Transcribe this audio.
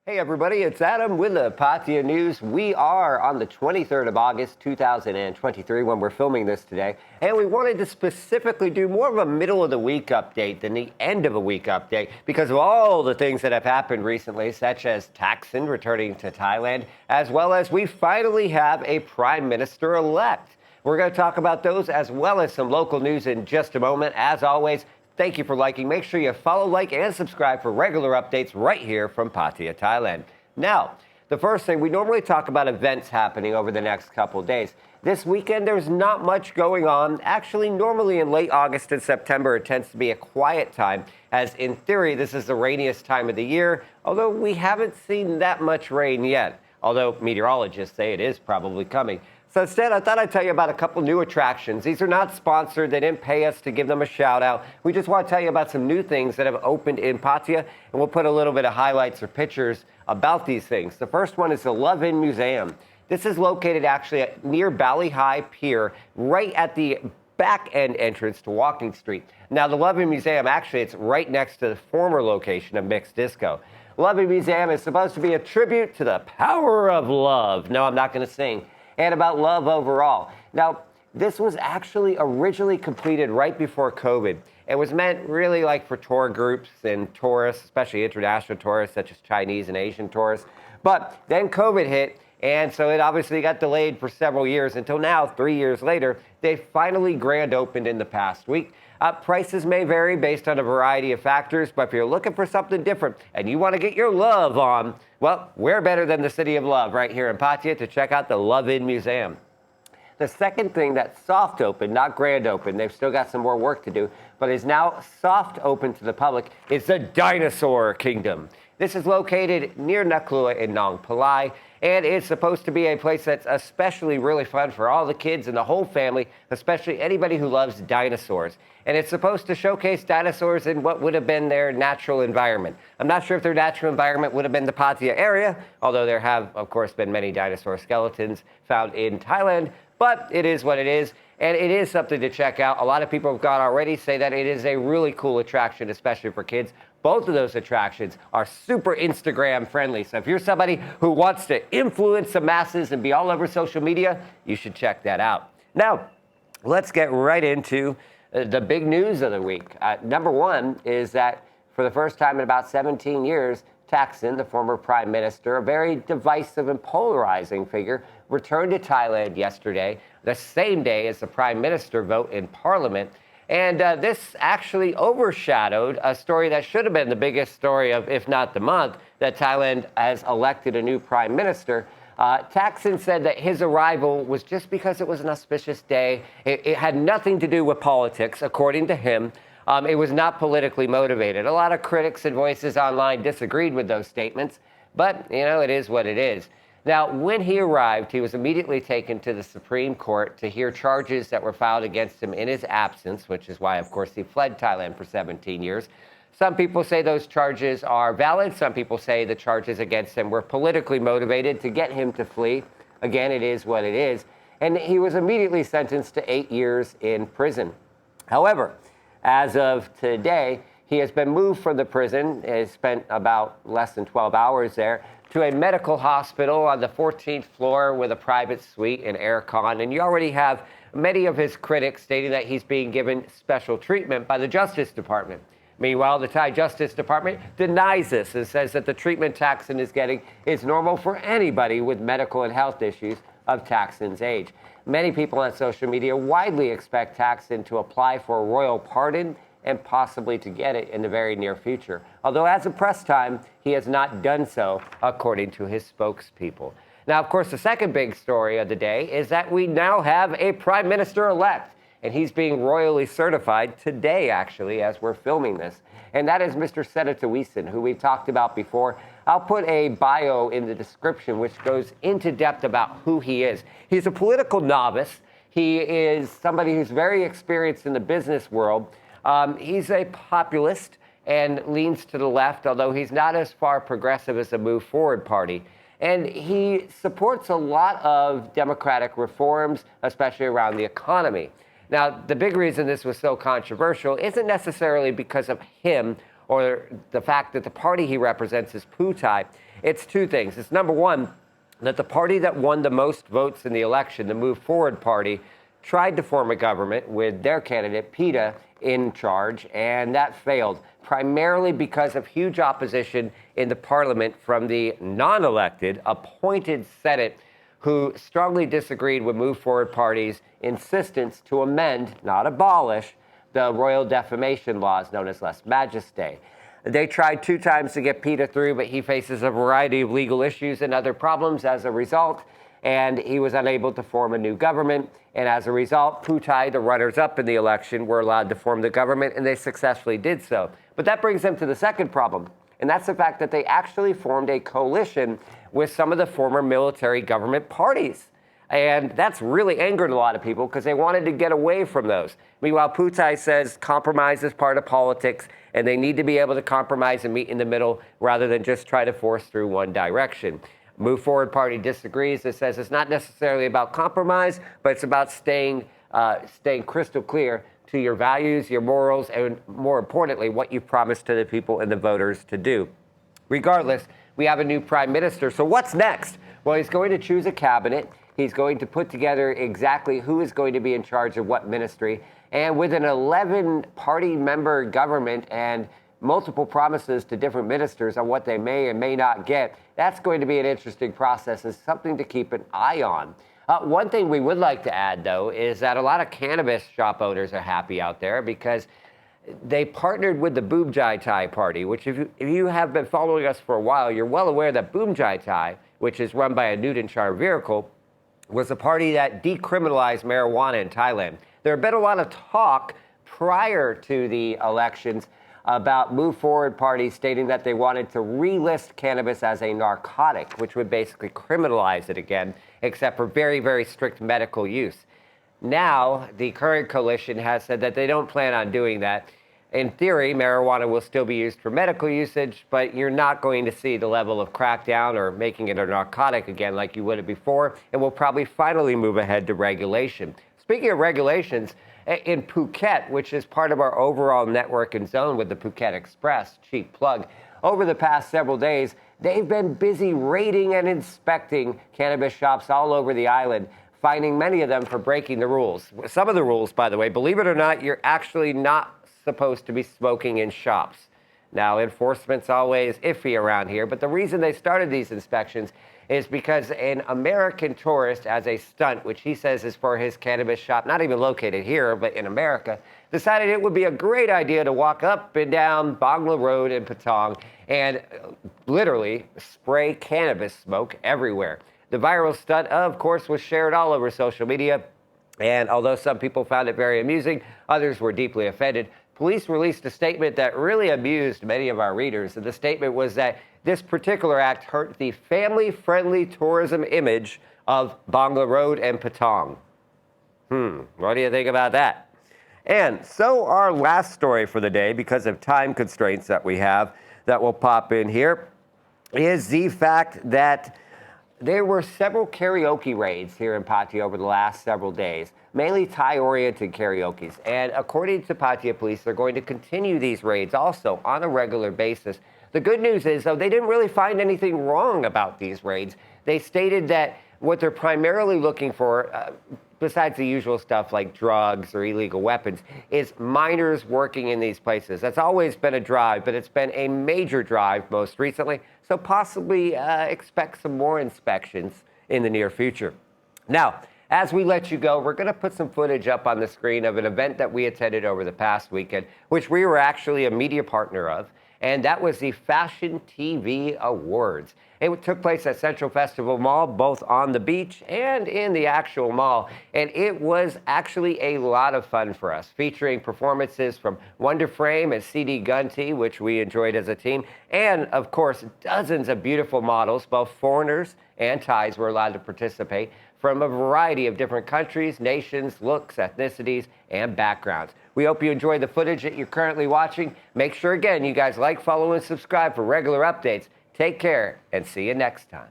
Hey everybody, it's Adam with the Pattaya News. We are on the 23rd of August, 2023 when we're filming this today. And we wanted to specifically do more of a middle of the week update than the end of a week update because of all the things that have happened recently, such as Thaksin returning to Thailand, as well as we finally have a Prime Minister-elect. We're going to talk about those as well as some local news in just a moment. As always, thank you for liking. Make sure you follow, like, and subscribe for regular updates right here from Pattaya, Thailand. Now, the first thing, we normally talk about events happening over the next couple days. This weekend, there's not much going on. Actually, normally in late August and September, it tends to be a quiet time, as in theory, this is the rainiest time of the year, although we haven't seen that much rain yet, although meteorologists say it is probably coming. So instead, I thought I'd tell you about a couple new attractions. These are not sponsored. They didn't pay us to give them a shout out. We just want to tell you about some new things that have opened in Pattaya, and we'll put a little bit of highlights or pictures about these things. The first one is the Lovein Museum. This is located actually near Bali High Pier, right at the back end entrance to Walking Street. Now, the Lovein Museum, actually, it's right next to the former location of Mixed Disco. Lovein Museum is supposed to be a tribute to the power of love. No, I'm not going to sing. And about love overall. Now, this was actually originally completed right before COVID. It was meant really like for tour groups and tourists, especially international tourists such as Chinese and Asian tourists. But then COVID hit, and so it obviously got delayed for several years until now, 3 years later, they finally grand opened in the past week. Prices may vary based on a variety of factors, but if you're looking for something different and you want to get your love on, well, where better than the City of Love right here in Pattaya to check out the Lovein Museum. The second thing that's soft open, not grand open, they've still got some more work to do, but is now soft open to the public, is the Dinosaur Kingdom. This is located near Naklua in Nong Palai, and it's supposed to be a place that's especially really fun for all the kids and the whole family, especially anybody who loves dinosaurs. And it's supposed to showcase dinosaurs in what would have been their natural environment. I'm not sure if their natural environment would have been the Pattaya area, although there have, of course, been many dinosaur skeletons found in Thailand, but it is what it is, and it is something to check out. A lot of people have gone already, say that it is a really cool attraction, especially for kids. Both of those attractions are super Instagram friendly. So if you're somebody who wants to influence the masses and be all over social media, you should check that out. Now, let's get right into the big news of the week. Number one is that for the first time in about 17 years, Thaksin, the former prime minister, a very divisive and polarizing figure, returned to Thailand yesterday, the same day as the prime minister vote in parliament. And this actually overshadowed a story that should have been the biggest story of, if not the month, that Thailand has elected a new prime minister. Thaksin said that his arrival was just because it was an auspicious day. It had nothing to do with politics, according to him. It was not politically motivated. A lot of critics and voices online disagreed with those statements, but, you know, it is what it is. Now, when he arrived, he was immediately taken to the Supreme Court to hear charges that were filed against him in his absence, which is why, of course, he fled Thailand for 17 years. Some people say those charges are valid. Some people say the charges against him were politically motivated to get him to flee. Again, it is what it is. And he was immediately sentenced to 8 years in prison. However, as of today, he has been moved from the prison. He spent about less than 12 hours there to a medical hospital on the 14th floor with a private suite and aircon. And you already have many of his critics stating that he's being given special treatment by the Justice Department. Meanwhile, the Thai Justice Department denies this and says that the treatment Thaksin is getting is normal for anybody with medical and health issues of Thaksin's age. Many people on social media widely expect Thaksin to apply for a royal pardon and possibly to get it in the very near future. Although as of press time, he has not done so, according to his spokespeople. Now, of course, the second big story of the day is that we now have a prime minister-elect, and he's being royally certified today, actually, as we're filming this. And that is Mr. Thaksin, who we've talked about before. I'll put a bio in the description which goes into depth about who he is. He's a political novice. He is somebody who's very experienced in the business world. He's a populist and leans to the left, although he's not as far progressive as the Move Forward Party. And he supports a lot of democratic reforms, especially around the economy. Now, the big reason this was so controversial isn't necessarily because of him or the fact that the party he represents is Putai. It's two things. It's number one, that the party that won the most votes in the election, the Move Forward Party, tried to form a government with their candidate, PETA, in charge, and that failed, primarily because of huge opposition in the parliament from the non-elected, appointed Senate, who strongly disagreed with Move Forward Party's insistence to amend, not abolish, the royal defamation laws known as lèse majesté. They tried 2 times to get PETA through, but he faces a variety of legal issues and other problems as a result, and he was unable to form a new government. And as a result, Pattaya, the runners-up in the election, were allowed to form the government, and they successfully did so. But that brings them to the second problem, and that's the fact that they actually formed a coalition with some of the former military government parties. And that's really angered a lot of people because they wanted to get away from those. Meanwhile, Pattaya says compromise is part of politics, and they need to be able to compromise and meet in the middle rather than just try to force through one direction. Move Forward Party disagrees. It says it's not necessarily about compromise, but it's about staying crystal clear to your values, your morals, and more importantly, what you've promised to the people and the voters to do. Regardless, we have a new prime minister. So what's next? Well, he's going to choose a cabinet. He's going to put together exactly who is going to be in charge of what ministry. And with an 11-party member government and multiple promises to different ministers on what they may and may not get, that's going to be an interesting process and something to keep an eye on. One thing we would like to add, though, is that a lot of cannabis shop owners are happy out there because they partnered with the Boom Jai Thai party, which if you have been following us for a while, you're well aware that Boom Jai Thai, which is run by a Newton Char vehicle, was a party that decriminalized marijuana in Thailand. There had been a lot of talk prior to the elections about Move Forward Party stating that they wanted to relist cannabis as a narcotic, which would basically criminalize it again, except for very, very strict medical use. Now, the current coalition has said that they don't plan on doing that. In theory, marijuana will still be used for medical usage, but you're not going to see the level of crackdown or making it a narcotic again like you would have before, and we'll probably finally move ahead to regulation. Speaking of regulations, in Phuket, which is part of our overall network and zone with the Phuket Express, cheap plug, over the past several days, they've been busy raiding and inspecting cannabis shops all over the island, finding many of them for breaking the rules. Some of the rules, by the way, believe it or not, you're actually not supposed to be smoking in shops. Now, enforcement's always iffy around here, but the reason they started these inspections is because an American tourist, as a stunt, which he says is for his cannabis shop, not even located here, but in America, decided it would be a great idea to walk up and down Bangla Road in Patong and literally spray cannabis smoke everywhere. The viral stunt, of course, was shared all over social media, and although some people found it very amusing, others were deeply offended. Police released a statement that really amused many of our readers, and the statement was that this particular act hurt the family-friendly tourism image of Bangla Road and Patong. What do you think about that? And so our last story for the day, because of time constraints that we have that will pop in here, is the fact that there were several karaoke raids here in Pattaya over the last several days, mainly Thai-oriented karaokes. And according to Pattaya police, they're going to continue these raids also on a regular basis. The good news is, though, they didn't really find anything wrong about these raids. They stated that what they're primarily looking for, besides the usual stuff like drugs or illegal weapons, is minors working in these places. That's always been a drive, but it's been a major drive most recently, so possibly expect some more inspections in the near future. Now, as we let you go, we're going to put some footage up on the screen of an event that we attended over the past weekend, which we were actually a media partner of, and that was the Fashion TV Awards. It took place at Central Festival Mall, both on the beach and in the actual mall, and it was actually a lot of fun for us, featuring performances from Wonder Frame and CD Gunty, which we enjoyed as a team, and, of course, dozens of beautiful models, both foreigners and Thais were allowed to participate, from a variety of different countries, nations, looks, ethnicities, and backgrounds. We hope you enjoyed the footage that you're currently watching. Make sure, again, you guys like, follow, and subscribe for regular updates. Take care, and see you next time.